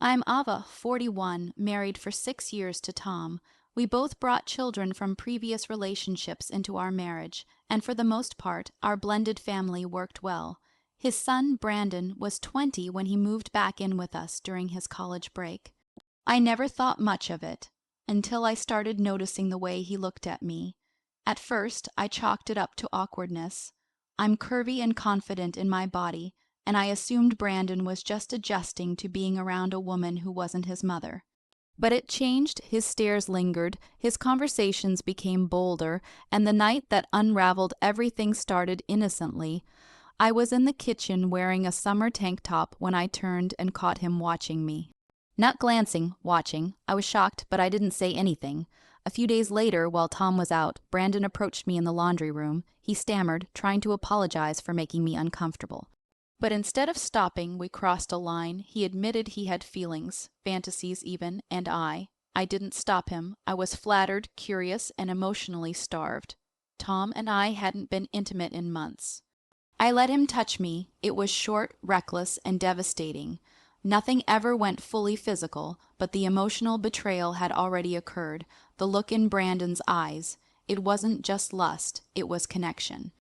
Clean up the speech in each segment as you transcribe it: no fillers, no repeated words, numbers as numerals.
I'm Ava, 41, married for 6 years to Tom. We both brought children from previous relationships into our marriage, and for the most part, our blended family worked well. His son, Brandon, was 20 when he moved back in with us during his college break. I never thought much of it, until I started noticing the way he looked at me. At first, I chalked it up to awkwardness. I'm curvy and confident in my body, and I assumed Brandon was just adjusting to being around a woman who wasn't his mother. But it changed, his stares lingered, his conversations became bolder, and the night that unraveled everything started innocently. I was in the kitchen wearing a summer tank top when I turned and caught him watching me. Not glancing, watching. I was shocked, but I didn't say anything. A few days later, while Tom was out, Brandon approached me in the laundry room. He stammered, trying to apologize for making me uncomfortable. But instead of stopping, we crossed a line. He admitted he had feelings, fantasies even, and I didn't stop him. I was flattered, curious, and emotionally starved. Tom and I hadn't been intimate in months. I let him touch me. It was short, reckless, and devastating. Nothing ever went fully physical, but the emotional betrayal had already occurred. The look in Brandon's eyes. It wasn't just lust, it was connection.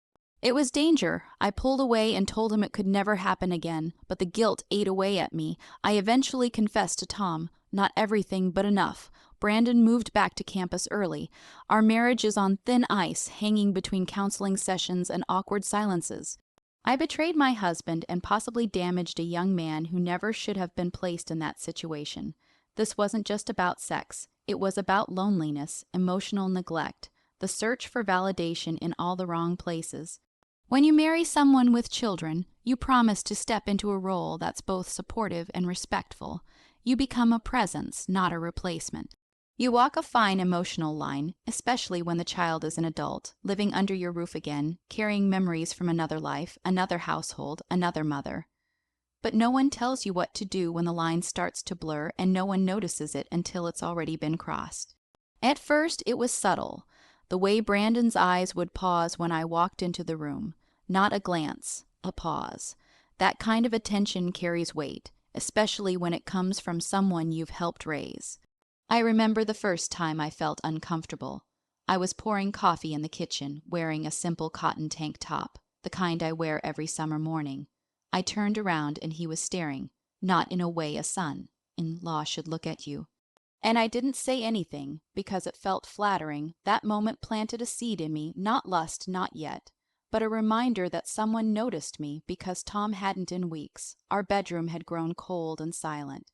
It was danger. I pulled away and told him it could never happen again, but the guilt ate away at me. I eventually confessed to Tom. Not everything, but enough. Brandon moved back to campus early. Our marriage is on thin ice, hanging between counseling sessions and awkward silences. I betrayed my husband and possibly damaged a young man who never should have been placed in that situation. This wasn't just about sex. It was about loneliness, emotional neglect, the search for validation in all the wrong places. When you marry someone with children, you promise to step into a role that's both supportive and respectful. You become a presence, not a replacement. You walk a fine emotional line, especially when the child is an adult, living under your roof again, carrying memories from another life, another household, another mother. But no one tells you what to do when the line starts to blur, and no one notices it until it's already been crossed. At first, it was subtle. The way Brandon's eyes would pause when I walked into the room. Not a glance, a pause. That kind of attention carries weight, especially when it comes from someone you've helped raise. I remember the first time I felt uncomfortable. I was pouring coffee in the kitchen, wearing a simple cotton tank top, the kind I wear every summer morning. I turned around and he was staring, not in a way a son-in-law should look at you. And I didn't say anything, because it felt flattering. That moment planted a seed in me, not lust, not yet, but a reminder that someone noticed me because Tom hadn't in weeks. Our bedroom had grown cold and silent.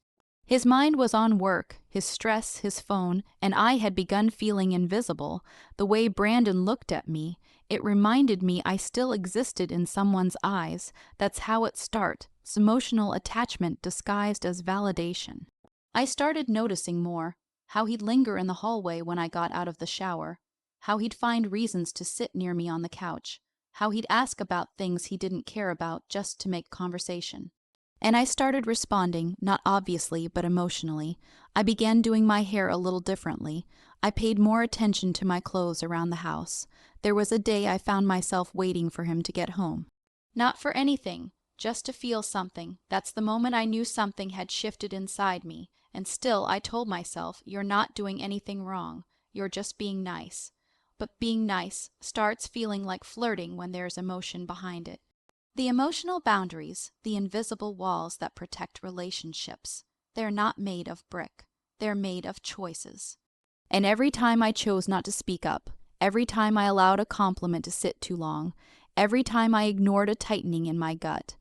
His mind was on work, his stress, his phone, and I had begun feeling invisible. The way Brandon looked at me, it reminded me I still existed in someone's eyes. That's how it starts, emotional attachment disguised as validation. I started noticing more, how he'd linger in the hallway when I got out of the shower, how he'd find reasons to sit near me on the couch, how he'd ask about things he didn't care about just to make conversation. And I started responding, not obviously, but emotionally. I began doing my hair a little differently. I paid more attention to my clothes around the house. There was a day I found myself waiting for him to get home. Not for anything, just to feel something. That's the moment I knew something had shifted inside me. And still, I told myself, you're not doing anything wrong. You're just being nice. But being nice starts feeling like flirting when there's emotion behind it. The emotional boundaries, the invisible walls that protect relationships, they're not made of brick. They're made of choices. And every time I chose not to speak up, every time I allowed a compliment to sit too long, every time I ignored a tightening in my gut,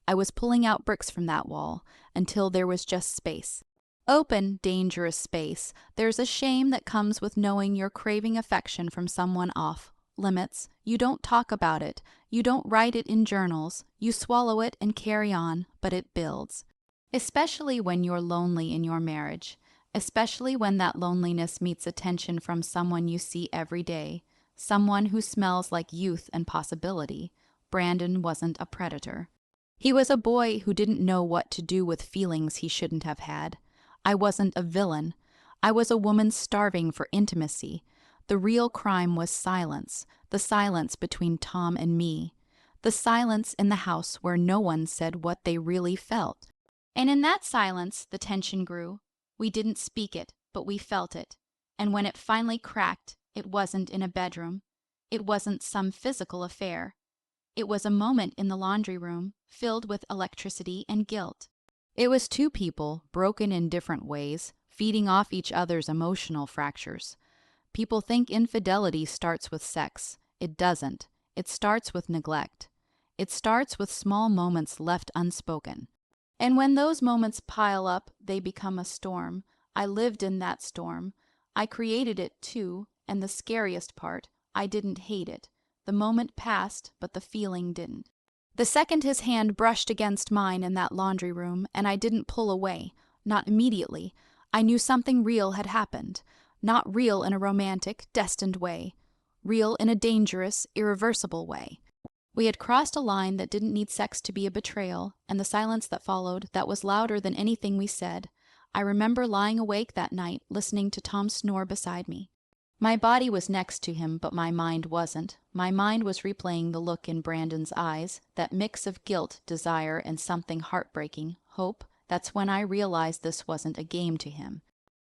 I was pulling out bricks from that wall until there was just space. Open, dangerous space. There's a shame that comes with knowing you're craving affection from someone off limits. You don't talk about it. You don't write it in journals. You swallow it and carry on, but it builds. Especially when you're lonely in your marriage. Especially when that loneliness meets attention from someone you see every day. Someone who smells like youth and possibility. Brandon wasn't a predator. He was a boy who didn't know what to do with feelings he shouldn't have had. I wasn't a villain. I was a woman starving for intimacy. The real crime was silence, the silence between Tom and me, the silence in the house where no one said what they really felt. And in that silence, the tension grew. We didn't speak it, but we felt it. And when it finally cracked, it wasn't in a bedroom. It wasn't some physical affair. It was a moment in the laundry room, filled with electricity and guilt. It was two people, broken in different ways, feeding off each other's emotional fractures. People think infidelity starts with sex. It doesn't. It starts with neglect. It starts with small moments left unspoken. And when those moments pile up, they become a storm. I lived in that storm. I created it too, and the scariest part, I didn't hate it. The moment passed, but the feeling didn't. The second his hand brushed against mine in that laundry room, and I didn't pull away, not immediately, I knew something real had happened. Not real in a romantic, destined way. Real in a dangerous, irreversible way. We had crossed a line that didn't need sex to be a betrayal, and the silence that followed, that was louder than anything we said. I remember lying awake that night, listening to Tom snore beside me. My body was next to him, but my mind wasn't. My mind was replaying the look in Brandon's eyes, that mix of guilt, desire, and something heartbreaking, hope. That's when I realized this wasn't a game to him.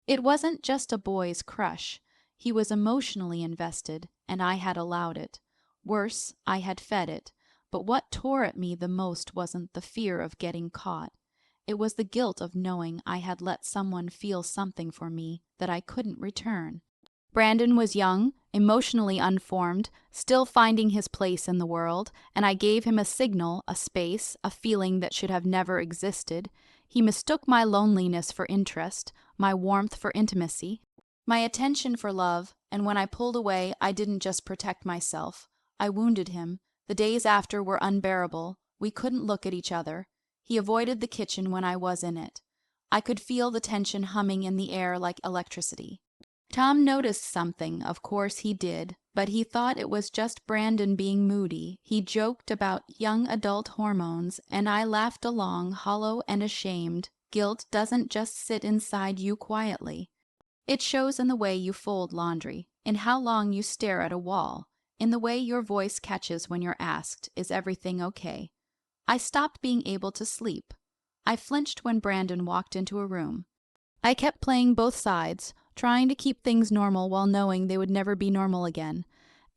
It wasn't just a boy's crush. He was emotionally invested, and I had allowed it. Worse, I had fed it. But what tore at me the most wasn't the fear of getting caught. It was the guilt of knowing I had let someone feel something for me that I couldn't return. Brandon was young, emotionally unformed, still finding his place in the world, and I gave him a signal, a space, a feeling that should have never existed. He mistook my loneliness for interest, my warmth for intimacy, my attention for love, and when I pulled away, I didn't just protect myself. I wounded him. The days after were unbearable. We couldn't look at each other. He avoided the kitchen when I was in it. I could feel the tension humming in the air like electricity. Tom noticed something, of course he did, but he thought it was just Brandon being moody. He joked about young adult hormones, and I laughed along, hollow and ashamed. Guilt doesn't just sit inside you quietly. It shows in the way you fold laundry, in how long you stare at a wall, in the way your voice catches when you're asked, "Is everything okay?" I stopped being able to sleep. I flinched when Brandon walked into a room. I kept playing both sides, trying to keep things normal while knowing they would never be normal again.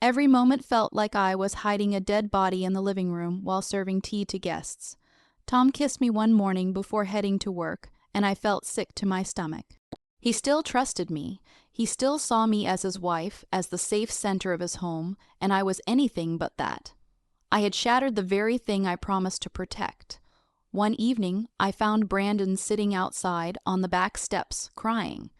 Every moment felt like I was hiding a dead body in the living room while serving tea to guests. Tom kissed me one morning before heading to work, and I felt sick to my stomach. He still trusted me. He still saw me as his wife, as the safe center of his home, and I was anything but that. I had shattered the very thing I promised to protect. One evening, I found Brandon sitting outside on the back steps, crying.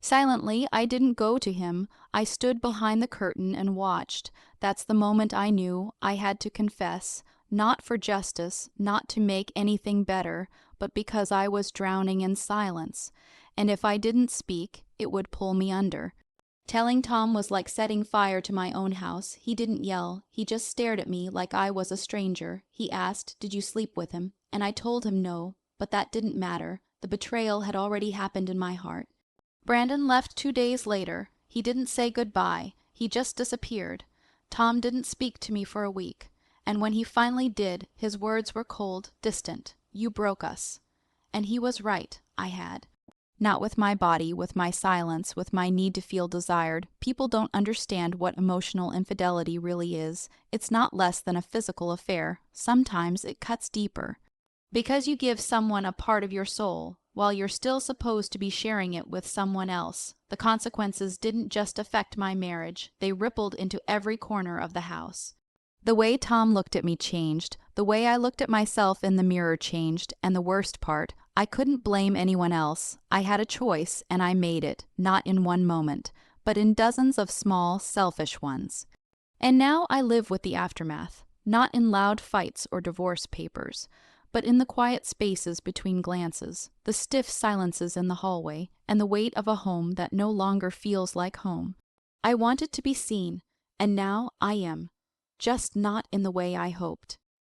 Silently, I didn't go to him. I stood behind the curtain and watched. That's the moment I knew I had to confess, not for justice, not to make anything better, but because I was drowning in silence. And if I didn't speak, it would pull me under. Telling Tom was like setting fire to my own house. He didn't yell. He just stared at me like I was a stranger. He asked, "Did you sleep with him?" And I told him no, but that didn't matter. The betrayal had already happened in my heart. Brandon left 2 days later. He didn't say goodbye. He just disappeared. Tom didn't speak to me for a week. And when he finally did, his words were cold, distant. "You broke us." And he was right. I had. Not with my body, with my silence, with my need to feel desired. People don't understand what emotional infidelity really is. It's not less than a physical affair. Sometimes it cuts deeper. Because you give someone a part of your soul, while you're still supposed to be sharing it with someone else. The consequences didn't just affect my marriage. They rippled into every corner of the house. The way Tom looked at me changed. The way I looked at myself in the mirror changed. And the worst part, I couldn't blame anyone else. I had a choice, and I made it, not in one moment, but in dozens of small, selfish ones. And now I live with the aftermath, not in loud fights or divorce papers, but in the quiet spaces between glances, the stiff silences in the hallway, and the weight of a home that no longer feels like home. I wanted to be seen, and now I am, just not in the way I hoped.